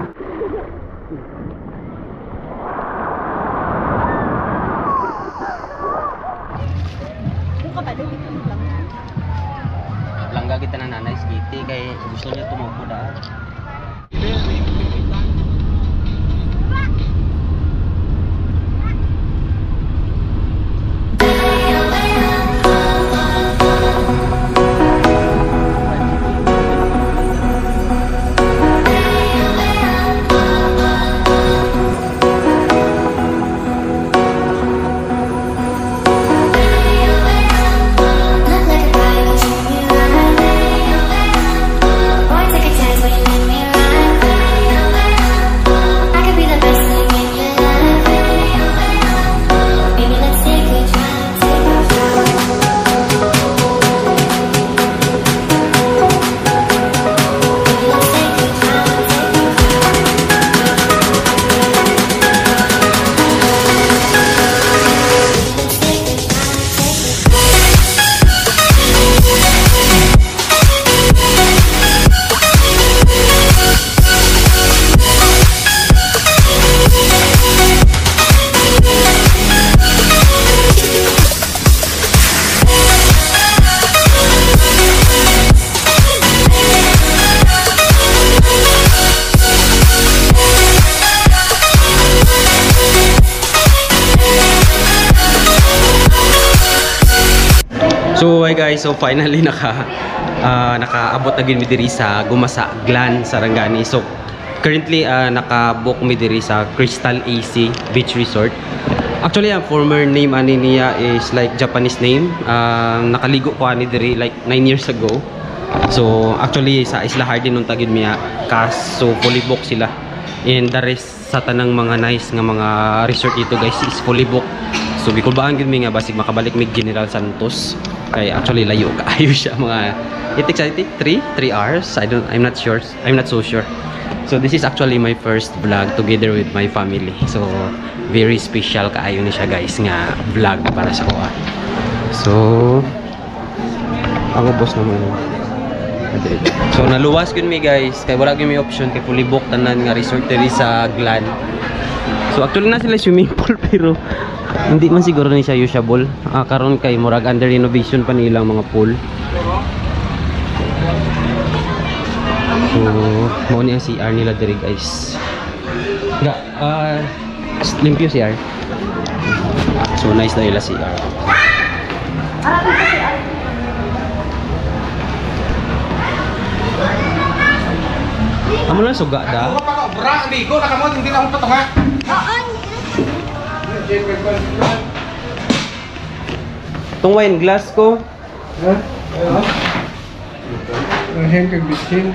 Langga kita na nanay skiti kay gusto niya tumakbo daan. So hi guys, so finally nakaabot na gid mi diri sa Gumasa Glan, Sarangani. So currently naka-book mi diri sa Crystal AC Beach Resort. Actually ang former name ani niya is like Japanese name. Nakaligo ko ani diri like 9 years ago. So actually sa Isla Hardin nung tagid miya kaso fully booked sila. And the rest sa tanang mga nice nga mga resort dito guys is fully booked. So bikulbaan gid mi nga basig makabalik mi General Santos. Kay actually layo kaayo siya mga it takes I think 3 hours. I'm not so sure. So this is actually my first vlog together with my family. So very special kaayo ni siya guys nga vlog para sa ko. So ako boss naman. So naluwas gud mi guys kay wala gyud mi option kay fully booked tanan nga resort diri sa Glan. So actually na sila swimming pool pero hindi man siguro ni siya usable. Karon kay murag under renovation pa nilang mga pool. So mo ni ang CR nila diri guys. Limpyo CR. So nice na ila CR. Amo lang suga da. Bra, di ko nakamot hindi na akong patunga. Itong wine glass ko. Hand kag bisin.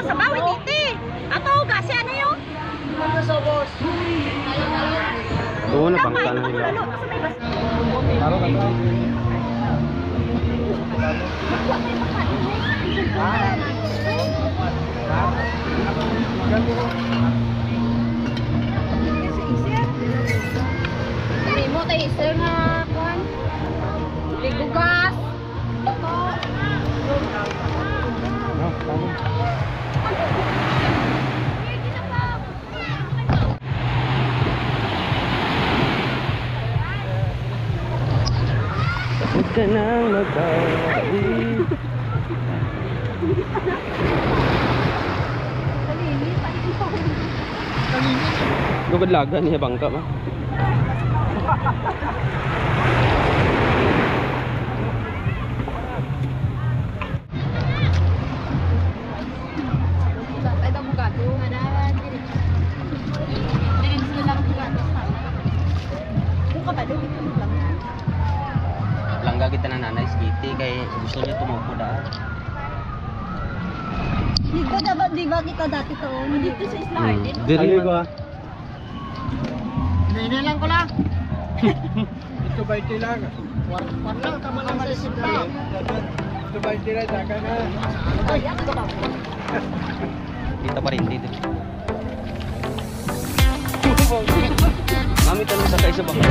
sa bawi dito. Ato kasi ano yung? Oo, nabangka na nila. Dali mo tayo sir nga kuan. Ligugas. Huwag ka nang magkakabit. Lugod laga niya bangka ba? Ay daw bugado nga dahan. Dili sila lang bugado. Buka pa daw dito lang. Langga kita na nanay skiti kay gusto niya tumupo daan. Dito dapat di ba kita dati to? Dito sa Isla Garden. Diri ko. Hindi lang ko lang. Ito ba iti lang? Wala tama lang sa Isla. Ito ba iti lang? Saka na. Kita pa rin dito. Mami tanong sa kaisa bangka.